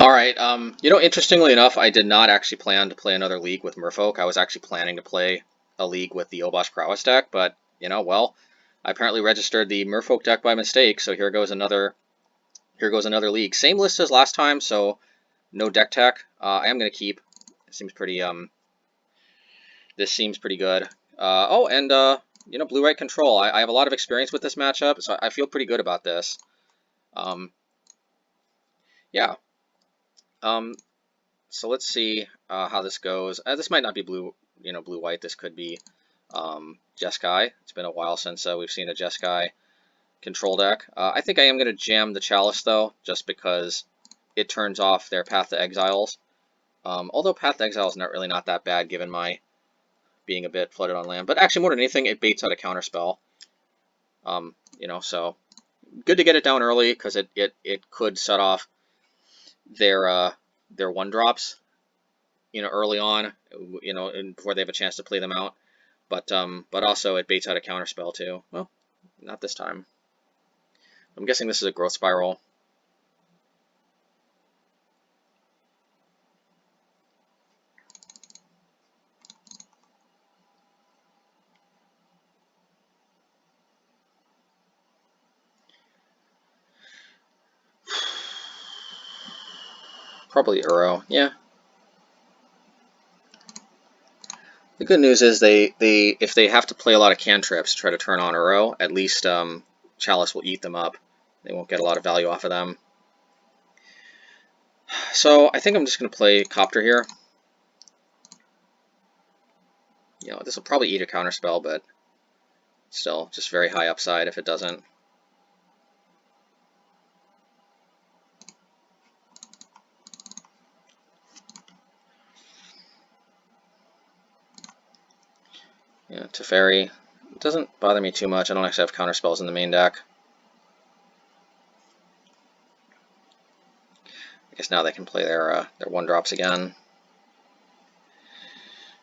Alright, interestingly enough, I did not actually plan to play another league with Merfolk. I was actually planning to play a league with the Obosh Prowess deck, but, well, I apparently registered the Merfolk deck by mistake, so here goes another league. Same list as last time, so no deck tech. I am going to keep. It seems pretty, this seems pretty good. Blue-white control. I have a lot of experience with this matchup, so I feel pretty good about this. Yeah. So let's see how this goes. This might not be blue-white. This could be Jeskai. It's been a while since we've seen a Jeskai control deck. I think I am going to jam the Chalice, though, just because it turns off their Path to Exiles. Although Path to Exile is not that bad, given my being a bit flooded on land. But actually, more than anything, it baits out a counterspell. So good to get it down early, because it could set off their 1-drops, early on, and before they have a chance to play them out. But also it baits out a counterspell too. Well, not this time. I'm guessing this is a growth spiral. Probably Uro, yeah. The good news is if they have to play a lot of cantrips to try to turn on Uro, at least Chalice will eat them up. They won't get a lot of value off of them. So I think I'm just going to play Copter here. This will probably eat a counterspell, but still, just very high upside if it doesn't. Yeah, Teferi doesn't bother me too much. I don't actually have counterspells in the main deck. I guess now they can play their 1-drops again.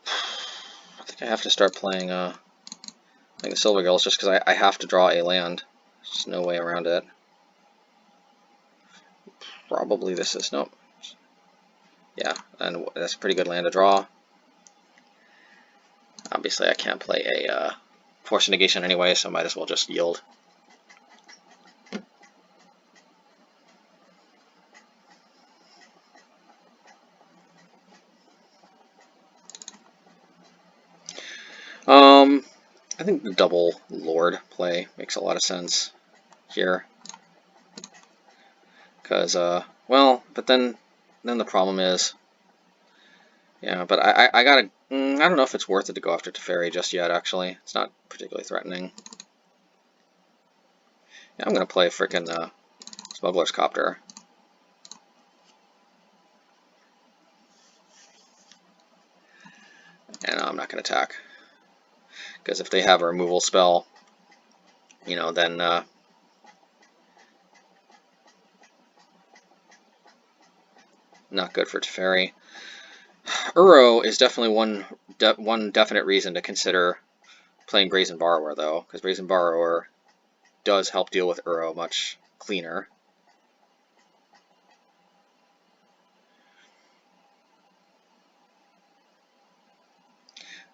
I think I have to start playing the Silver Girls just because I have to draw a land. There's just no way around it. Probably this is nope. Yeah, and that's a pretty good land to draw. Obviously, I can't play a Force Negation anyway, so I might as well just yield. I think the double Lord play makes a lot of sense here. Because, but then the problem is, yeah, but I gotta, I don't know if it's worth it to go after Teferi just yet, actually. It's not particularly threatening. Yeah, I'm gonna play frickin' Smuggler's Copter. And I'm not gonna attack. Because if they have a removal spell, then not good for Teferi. Uro is definitely one definite reason to consider playing Brazen Borrower, though, because Brazen Borrower does help deal with Uro much cleaner.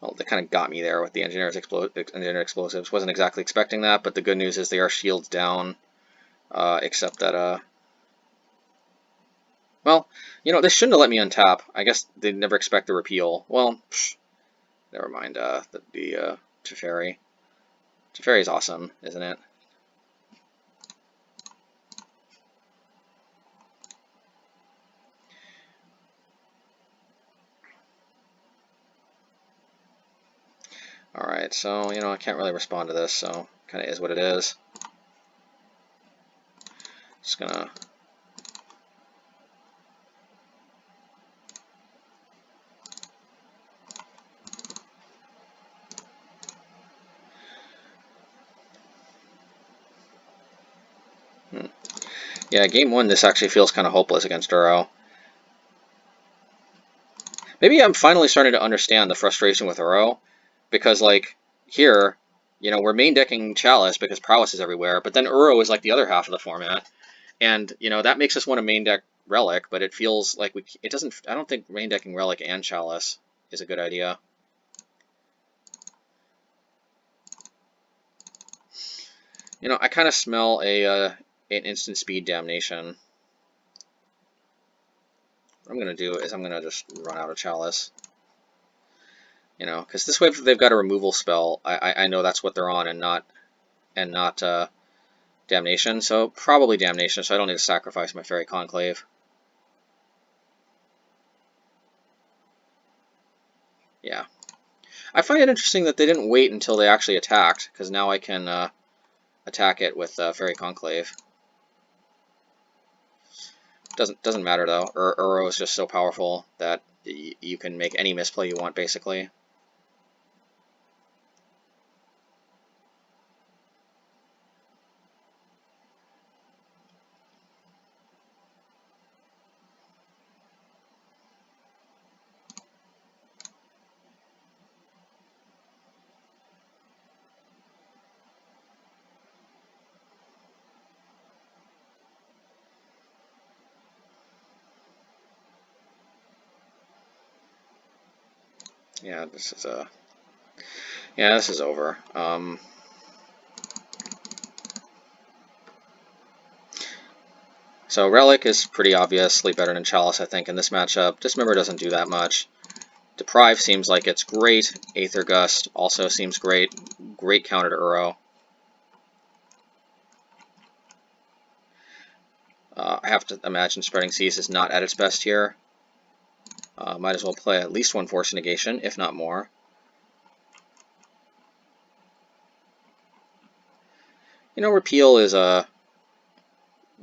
Well, they kind of got me there with the Engineer Explosives. Wasn't exactly expecting that, but the good news is they are shields down, except that, well, they shouldn't have let me untap. I guess they never expect the repeal. Well, never mind, the Teferi. Teferi is awesome, isn't it? Alright, so, I can't really respond to this, so kind of is what it is. Just gonna... Yeah, game 1, this actually feels kind of hopeless against Uro. Maybe I'm finally starting to understand the frustration with Uro, because, like, here, we're main decking Chalice because Prowess is everywhere, but then Uro is like the other half of the format, and, that makes us want to main deck Relic, but it feels like it doesn't. I don't think main decking Relic and Chalice is a good idea. You know, I kind of smell an instant speed damnation. What I'm gonna do is I'm gonna just run out of Chalice. You know, because this way if they've got a removal spell, I know that's what they're on, and not Damnation. So probably Damnation. So I don't need to sacrifice my Fairy Conclave. Yeah, I find it interesting that they didn't wait until they actually attacked, because now I can attack it with Fairy Conclave. Doesn't matter though. Uro is just so powerful that you can make any misplay you want, basically. Yeah, this is over. So Relic is pretty obviously better than Chalice, I think, in this matchup. Dismember doesn't do that much. Deprive seems like it's great. Aether Gust also seems great. Great counter to Uro. I have to imagine Spreading Seas is not at its best here. Might as well play at least one Force Negation, if not more. You know, Repeal is I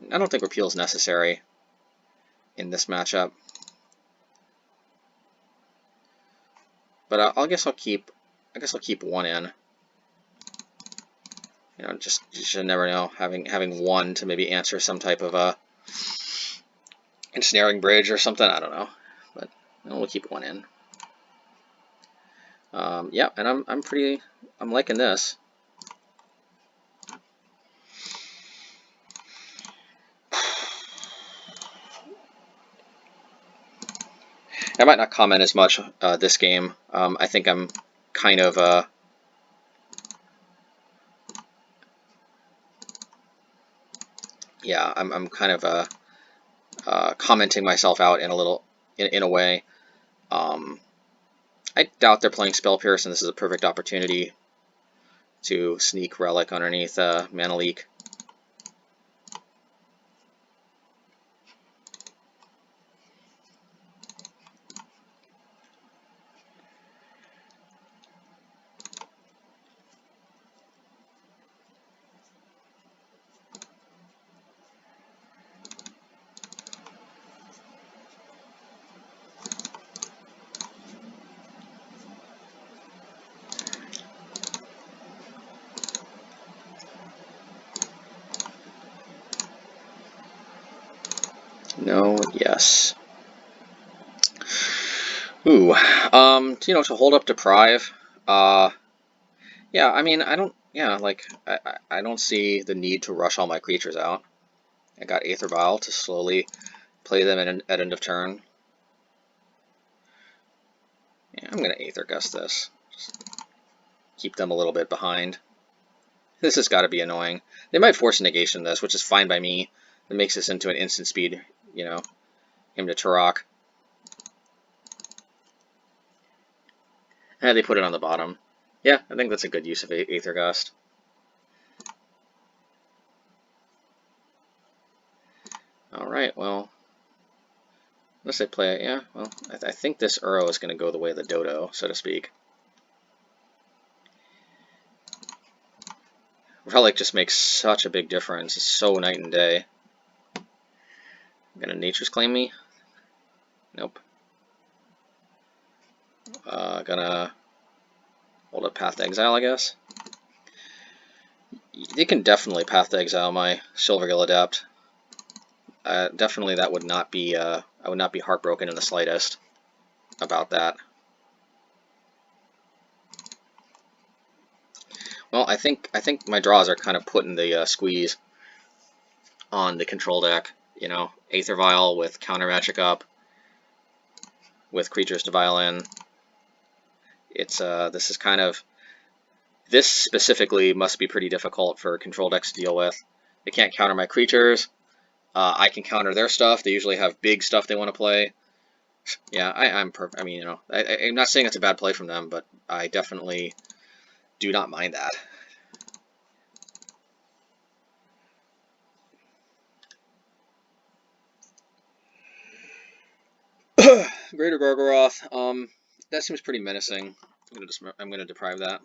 don't think Repeal is necessary in this matchup. But I guess I'll keep one in. You know, just you should never know. Having one to maybe answer some type of ensnaring bridge or something. I don't know, but we'll keep one in. Yeah, and I'm liking this. I might not comment as much this game. I think I'm kind of yeah, I'm kind of commenting myself out in a way. I doubt they're playing Spell Pierce, and this is a perfect opportunity to sneak Relic underneath Mana Leak. No, yes. Ooh, you know, to hold up Deprive, yeah, I mean, I don't see the need to rush all my creatures out. I got Aether Vial to slowly play them at end of turn. Yeah, I'm gonna Aether Gust this. Just keep them a little bit behind. This has got to be annoying. They might force negation this, which is fine by me. It makes this into an instant speed, you know, him to Turok. And they put it on the bottom. Yeah, I think that's a good use of Aether Gust. Alright, well, unless they play it, yeah, well, I think this Uro is going to go the way of the dodo, so to speak. Relic just makes such a big difference. It's so night and day. Gonna Nature's Claim me? Nope. Gonna hold up Path to Exile, I guess. You can definitely Path to Exile my Silvergill Adept. Definitely, that would not be. I would not be heartbroken in the slightest about that. Well, I think my draws are kind of putting the squeeze on the control deck. you know, Aether Vial with counter magic up, with creatures to violin. It's this is kind of, this specifically must be pretty difficult for control decks to deal with. They can't counter my creatures. I can counter their stuff. They usually have big stuff they want to play. Yeah, I mean, you know, I'm not saying it's a bad play from them, but I definitely do not mind that. Greater Gargaroth. That seems pretty menacing. I'm gonna deprive that.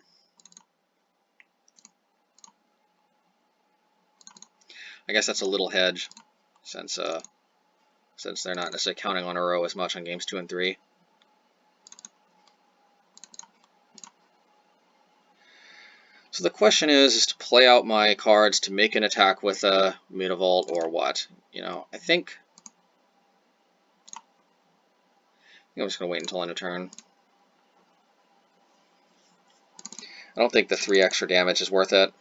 I guess that's a little hedge, since they're not necessarily counting on Uro as much on games 2 and 3. So the question is to play out my cards to make an attack with a Mutavault or what? You know, I think I'm just gonna wait until end of turn. I don't think the 3 extra damage is worth it.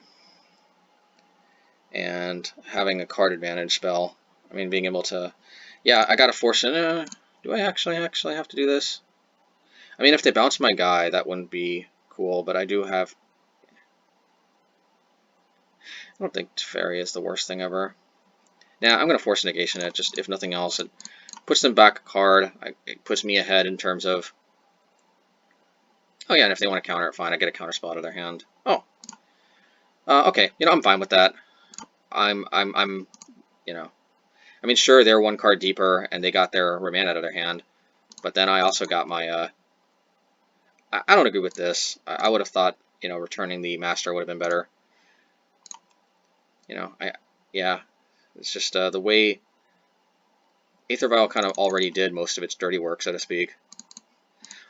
And having a card advantage spell, I mean, being able to, yeah, I gotta force it. Do I actually have to do this? I mean, if they bounce my guy, that wouldn't be cool, but I do have, I don't think Teferi is the worst thing ever. Now, I'm gonna force negation it, just if nothing else. It puts them back a card. It puts me ahead in terms of, oh yeah, and if they want to counter it, fine, I get a counter spell out of their hand. Oh. Okay, you know, I'm fine with that. I'm, you know, I mean, sure, they're 1 card deeper, and they got their remand out of their hand, but then I also got my, I don't agree with this. I would have thought, you know, returning the Master would have been better. You know, yeah, it's just the way Aether Vial kind of already did most of its dirty work, so to speak.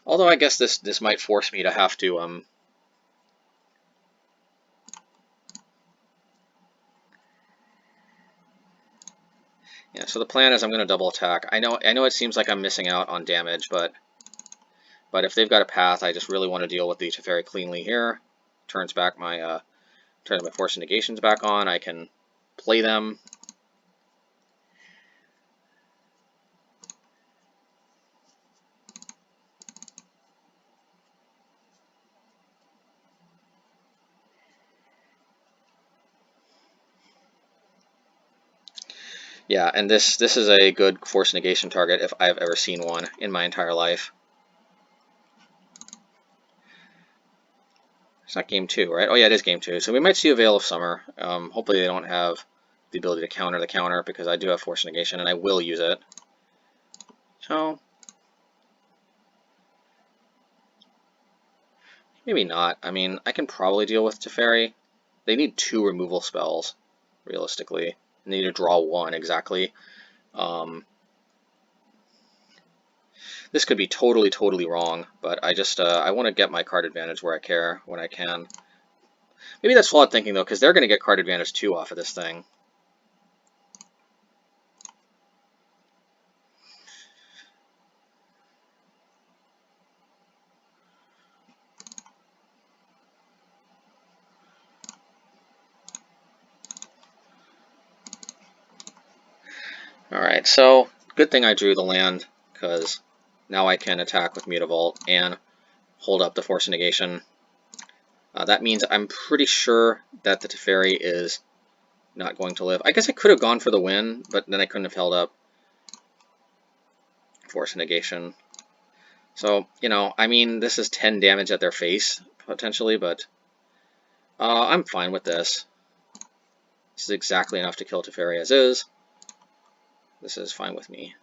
Although I guess this might force me to have to, yeah, so the plan is I'm going to double attack. I know it seems like I'm missing out on damage, but if they've got a path, I just really want to deal with the Teferi cleanly here. Turns my Force and Negations back on. I can play them. Yeah, and this is a good Force Negation target if I've ever seen one in my entire life. It's not game 2, right? Oh yeah, it is game 2. So we might see a Veil of Summer. Hopefully they don't have the ability to counter the counter, because I do have Force Negation and I will use it. So maybe not. I mean, I can probably deal with Teferi. They need 2 removal spells, realistically. They need to draw 1 exactly. This could be totally wrong, but I just I want to get my card advantage where I care, when I can. Maybe that's flawed thinking, though, because they're going to get card advantage too off of this thing. Alright, so good thing I drew the land, because now I can attack with Mutavault and hold up the Force of Negation. That means I'm pretty sure that the Teferi is not going to live. I guess I could have gone for the win, but then I couldn't have held up Force of Negation. So, you know, I mean, this is 10 damage at their face, potentially, but I'm fine with this. This is exactly enough to kill Teferi as is. This is fine with me.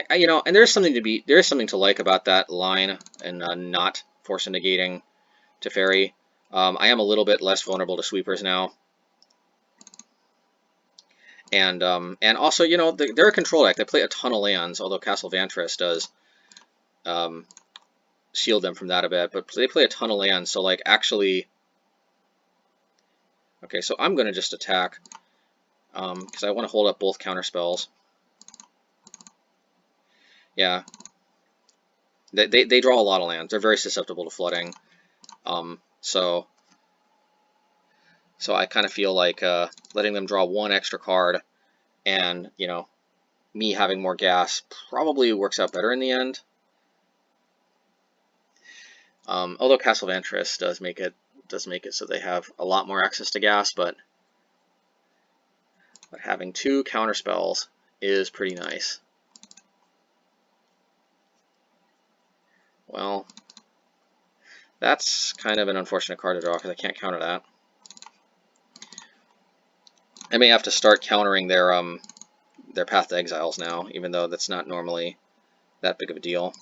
You know, and there's something to like about that line and not Force of Negating Teferi. I am a little bit less vulnerable to sweepers now. And also, you know, they're a control deck. They play a ton of lands, although Castle Vantress does shield them from that a bit. But they play a ton of lands, so, like, actually... Okay, so I'm going to just attack, because I want to hold up both counter spells. Yeah. They draw a lot of lands. They're very susceptible to flooding. So So I kind of feel like letting them draw one extra card and, you know, me having more gas probably works out better in the end. Although Castle Vantris does make it so they have a lot more access to gas, but having 2 counter spells is pretty nice. Well, that's kind of an unfortunate card to draw because I can't counter that. I may have to start countering their Path to Exiles now, even though that's not normally that big of a deal.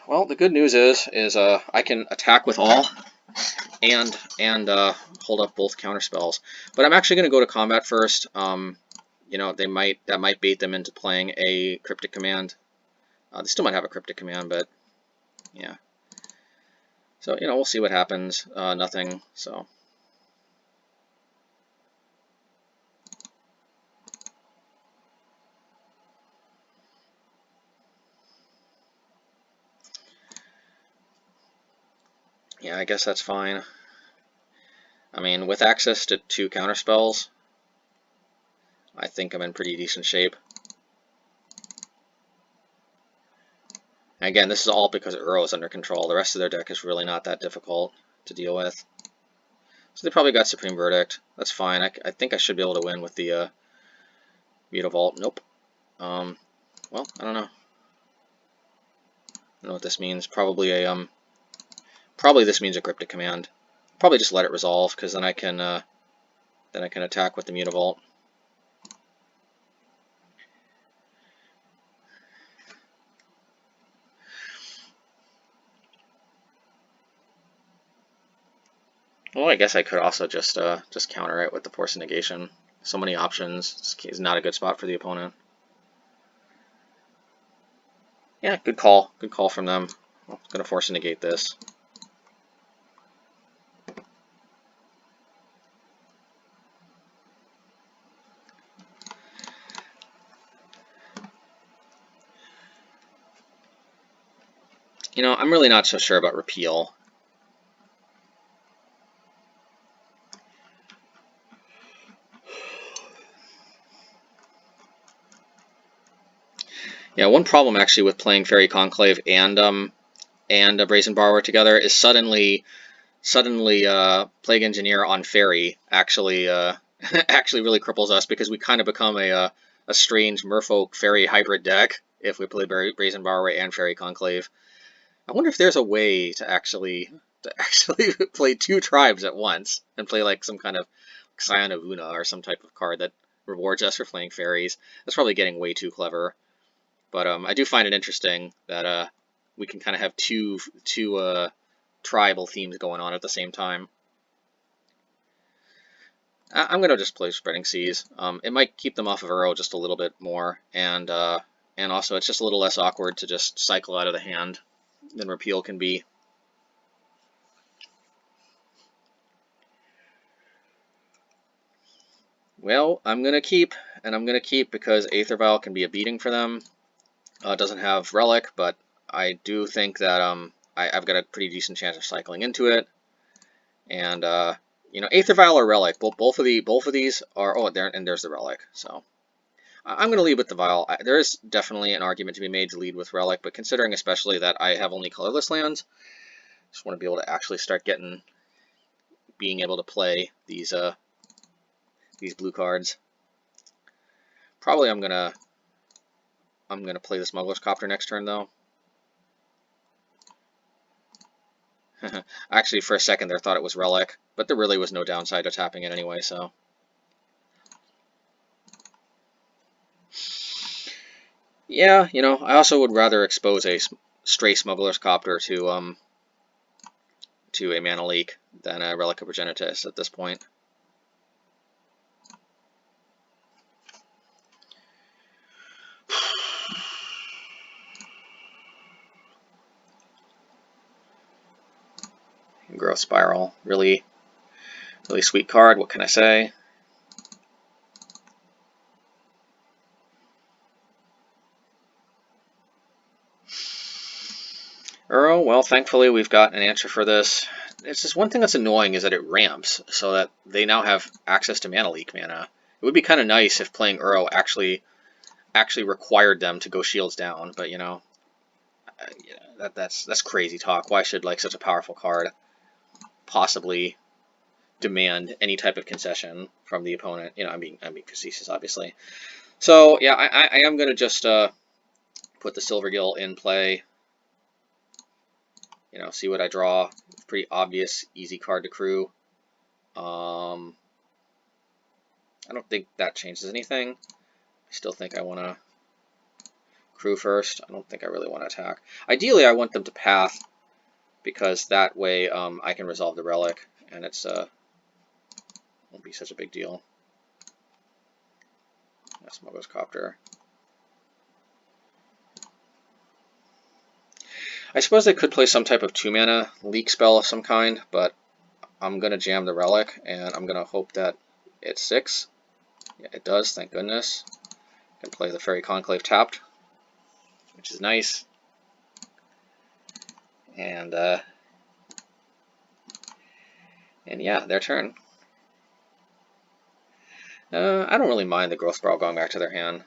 Well, the good news is I can attack with all and hold up both counter spells. But I'm actually going to go to combat first. You know, that might bait them into playing a Cryptic Command. They still might have a Cryptic Command, but yeah. So, you know, we'll see what happens. Nothing, so. Yeah, I guess that's fine. I mean, with access to 2 counterspells, I think I'm in pretty decent shape. Again, this is all because Uro is under control. The rest of their deck is really not that difficult to deal with. So they probably got Supreme Verdict. That's fine. I think I should be able to win with the Mutavault. Nope. Well, I don't know. I don't know what this means. Probably a probably this means a Cryptic Command. Probably just let it resolve, because then I can attack with the Mutavault. Well, I guess I could also just counter it with the Force Negation. So many options. This is not a good spot for the opponent. Yeah, good call. Good call from them. I'm going to Force Negate this. You know, I'm really not so sure about Repeal. Yeah, one problem actually with playing Fairy Conclave and a Brazen Borrower together is suddenly Plague Engineer on Fairy actually actually really cripples us, because we kind of become a strange Merfolk Fairy hybrid deck if we play Brazen Borrower and Fairy Conclave. I wonder if there's a way to actually play 2 tribes at once and play like some kind of Scion of Una or some type of card that rewards us for playing fairies. That's probably getting way too clever. But I do find it interesting that we can kind of have two tribal themes going on at the same time. I'm going to just play Spreading Seas. It might keep them off of Uro just a little bit more, and also it's just a little less awkward to just cycle out of the hand than Repeal can be. Well, I'm going to keep, and I'm going to keep because Aether Vial can be a beating for them. It doesn't have Relic, but I do think that I've got a pretty decent chance of cycling into it. And you know, Aether Vial or Relic, both of these are, oh, there's the Relic. So I'm going to lead with the Vial. There is definitely an argument to be made to lead with Relic, but considering especially that I have only colorless lands, I just want to be able to actually start being able to play these blue cards. Probably I'm gonna play the Smuggler's Copter next turn though. Actually, for a second there, I thought it was Relic, but there really was no downside to tapping it anyway, so. Yeah, you know, I also would rather expose a stray Smuggler's Copter to a Mana Leak than a Relic of Progenitus at this point. Growth Spiral, really sweet card, what can I say? Uro, well, thankfully we've got an answer for this. It's just one thing that's annoying is that it ramps, so that they now have access to mana leak mana. It would be kind of nice if playing Uro actually required them to go shields down, but you know, that's crazy talk. Why should like such a powerful card possibly demand any type of concession from the opponent? You know, I'm being facetious, obviously. So yeah, I am gonna just put the Silvergill in play. You know, see what I draw. Pretty obvious, easy card to crew. I don't think that changes anything. I still think I want to crew first. I don't think I really want to attack. Ideally, I want them to path, because that way I can resolve the relic, and it's won't be such a big deal. Smuggler's Copter. I suppose they could play some type of 2-mana leak spell of some kind, but I'm going to jam the relic, and I'm going to hope that it sticks. Yeah, it does, thank goodness. I can play the Fairy Conclave tapped, which is nice. And yeah, their turn. I don't really mind the Growth Brawl going back to their hand.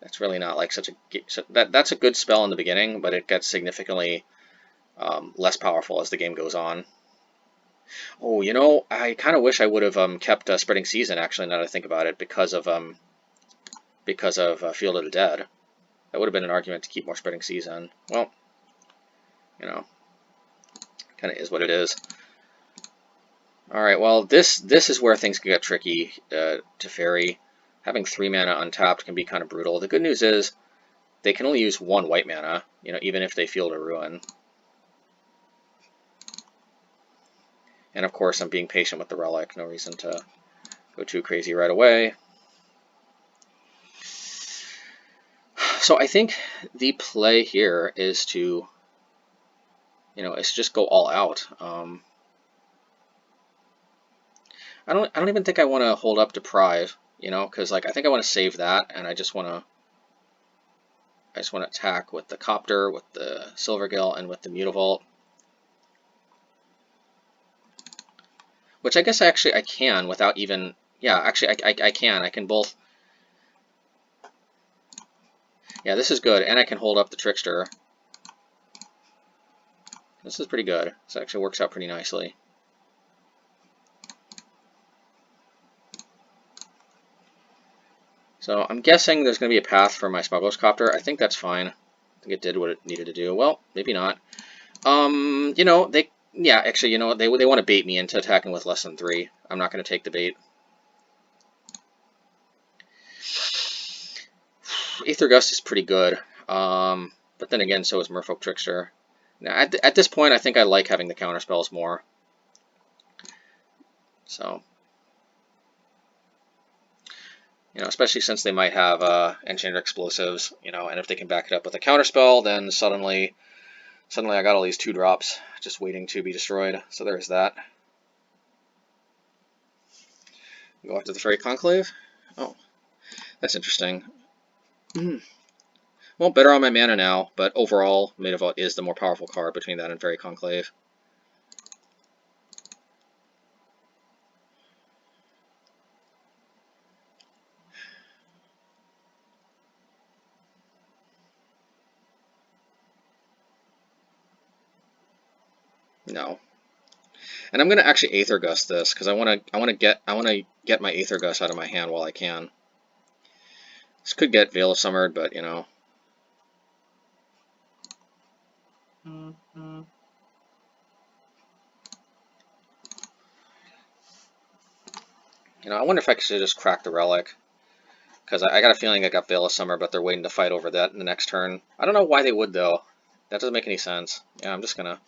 That's really not like such a... That's a good spell in the beginning, but it gets significantly less powerful as the game goes on. Oh, you know, I kind of wish I would have kept Spreading Season, actually, now that I think about it, because of Field of the Dead. That would have been an argument to keep more Spreading Season. Well, you know, kind of is what it is. Alright, well, this is where things can get tricky to Fairy. Having 3 mana untapped can be kind of brutal. The good news is they can only use 1 white mana, you know, even if they Field a Ruin. And of course, I'm being patient with the relic. No reason to go too crazy right away. So I think the play here is to, you know, is just go all out. I don't even think I want to hold up Deprive, you know, because like I think I want to save that, and I just want to attack with the Copter, with the Silvergill, and with the Mutavault. Which I guess actually I can without even... Yeah, actually I can. I can both... Yeah, this is good, and I can hold up the Trickster. This is pretty good. This actually works out pretty nicely. So I'm guessing there's going to be a path for my Smuggler's Copter. I think that's fine. I think it did what it needed to do. Well, maybe not. You know, yeah, actually, you know, they want to bait me into attacking with less than 3. I'm not going to take the bait. Aether Gust is pretty good. But then again, so is Merfolk Trickster. Now, at this point, I think I like having the counter spells more. So, you know, especially since they might have Enchanted Explosives, you know, and if they can back it up with a counter spell, then suddenly I got all these 2-drops just waiting to be destroyed. So there's that. Go after the Fairy Conclave. Oh, that's interesting. Well, better on my mana now, but overall, Mutavault is the more powerful card between that and Fairy Conclave. No. And I'm gonna actually Aether Gust this because I wanna get my Aether Gust out of my hand while I can. This could get Veil of Summered, but you know. You know, I wonder if I should just crack the Relic. Because I got a feeling I got Veil of Summer, but they're waiting to fight over that in the next turn. I don't know why they would, though. That doesn't make any sense. Yeah, I'm just gonna...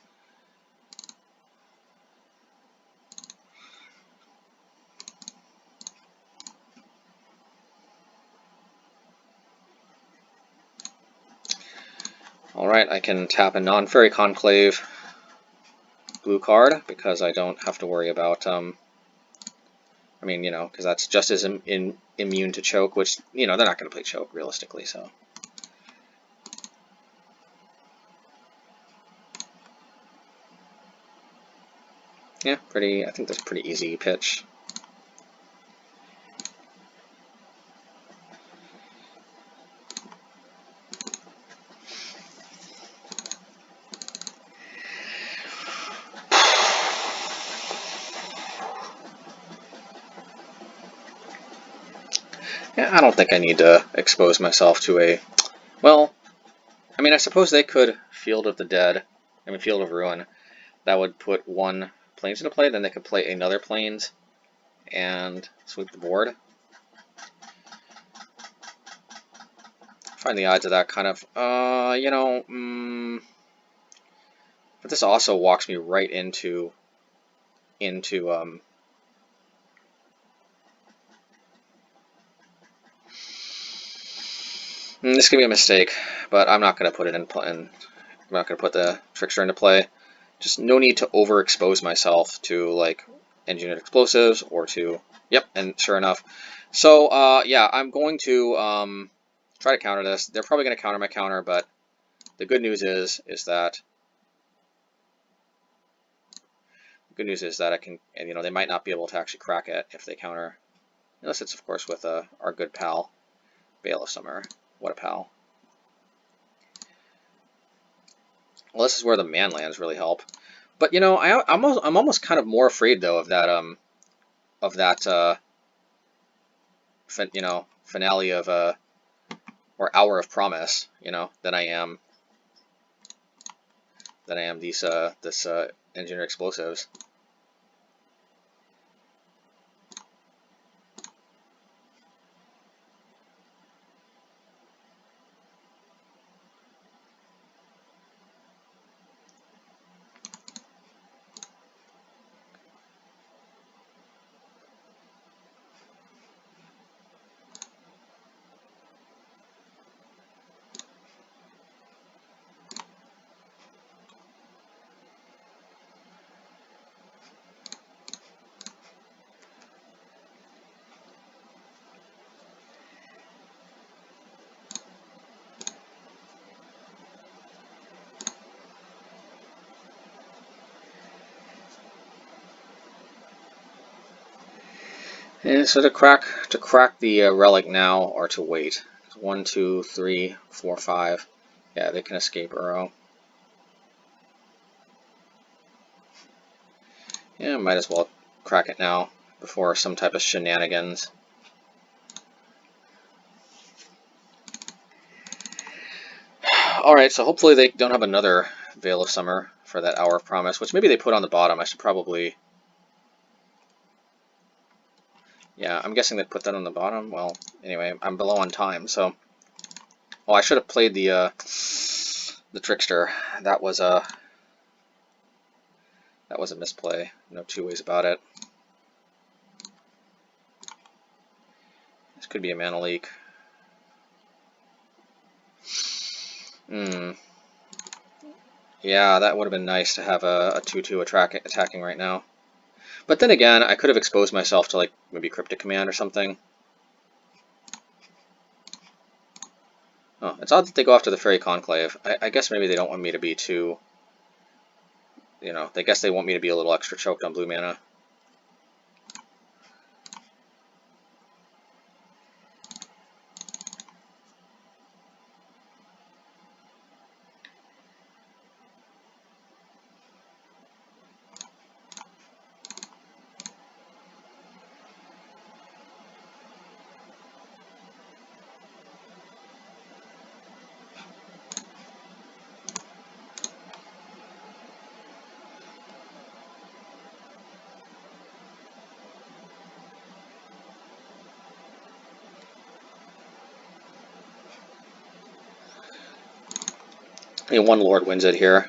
Alright, I can tap a non-Fairy Conclave blue card, because I don't have to worry about... I mean, you know, because that's just as immune to Choke, which, you know, they're not going to play Choke, realistically, so... Yeah, pretty. I think that's a pretty easy pitch. Yeah, I don't think I need to expose myself to a... Well, I mean, I suppose they could Field of the Dead. I mean, Field of Ruin. That would put one Plains into play, then they could play another Plains and sweep the board. Find the odds of that kind of, you know, but this also walks me right into this could be a mistake, but I'm not going to put it in play. I'm not going to put the Trickster into play. Just no need to overexpose myself to like engineered explosives or to, yep, and sure enough. So yeah, I'm going to try to counter this. They're probably going to counter my counter, but the good news is that I can, and you know, they might not be able to actually crack it if they counter, unless it's of course with our good pal Bale of Summer. What a pal. Well, this is where the man lands really help. But you know, I'm almost kind of more afraid though of that you know, finale of or Hour of Promise, you know, than I am these this engineer explosives. And so to crack the relic now or to wait. 1, 2, 3, 4, 5. Yeah, they can escape Uro. Yeah, might as well crack it now before some type of shenanigans. Alright, so hopefully they don't have another Veil of Summer for that Hour of Promise, which maybe they put on the bottom. I should probably... Yeah, I'm guessing they put that on the bottom. Well, anyway, I'm below on time, so... Well, I should have played the Trickster. That was a misplay. No two ways about it. This could be a mana leak. Yeah, that would have been nice to have a 2/2 attacking right now. But then again, I could have exposed myself to like maybe Cryptic Command or something. Oh, it's odd that they go after the Fairy Conclave. I guess maybe they don't want me to be too... You know, they guess they want me to be a little extra choked on blue mana. I mean, one Lord wins it here.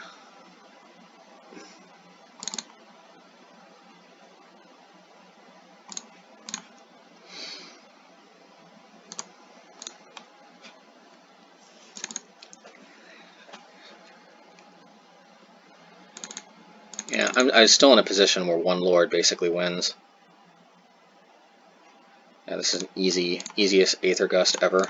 Yeah, I'm still in a position where one Lord basically wins. Yeah, this is an easiest Aether Gust ever.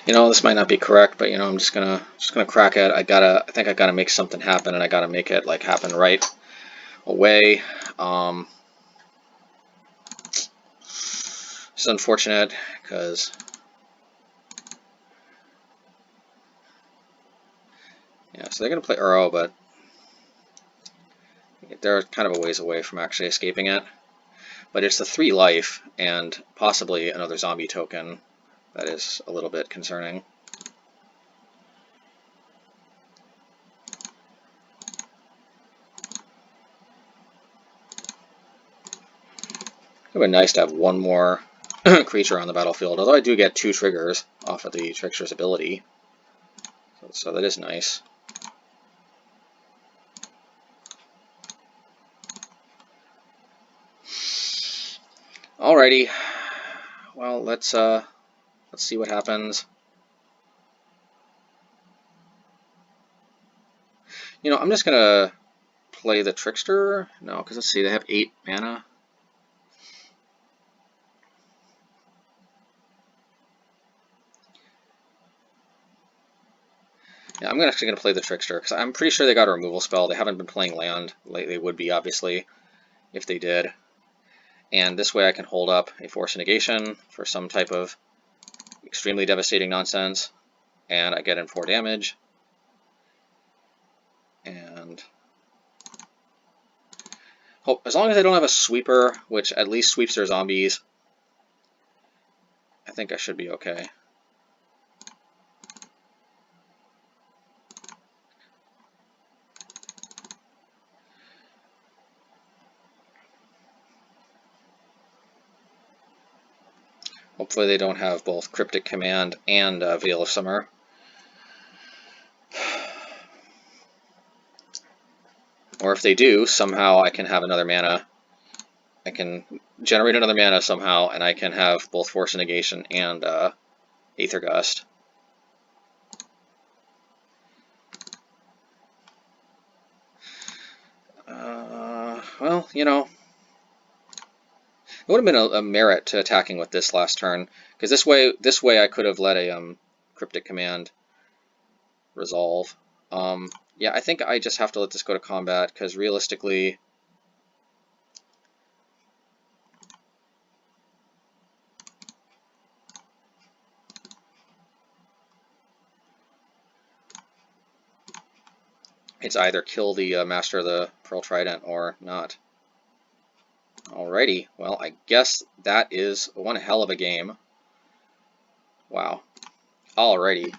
You know, this might not be correct, but you know, I'm just gonna crack it. I think I gotta make something happen, and I gotta make it like happen right away. It's unfortunate because yeah, so they're gonna play Uro, but they're kind of a ways away from actually escaping it. But it's the 3 life and possibly another zombie token that is a little bit concerning. It would be nice to have one more creature on the battlefield, although I do get 2 triggers off of the trickster's ability, so that is nice. Alrighty, well let's see what happens. You know, I'm just gonna play the trickster. No, because let's see, they have 8 mana. Yeah, I'm actually going to play the Trickster, because I'm pretty sure they got a removal spell. They haven't been playing land. They would be, obviously, if they did. And this way I can hold up a Force Negation for some type of extremely devastating nonsense. And I get in 4 damage. And hope, as long as I don't have a Sweeper, which at least sweeps their zombies, I think I should be okay. Hopefully they don't have both Cryptic Command and Veil of Summer. Or if they do, somehow I can have another mana. I can generate another mana somehow, and I can have both Force of Negation and Aether Gust. Well, you know, it would have been a merit to attacking with this last turn, because this way I could have let a Cryptic Command resolve. Yeah, I think I just have to let this go to combat, because realistically, it's either kill the Master of the Pearl Trident or not. Alrighty, well, I guess that is one hell of a game. Wow. Alrighty.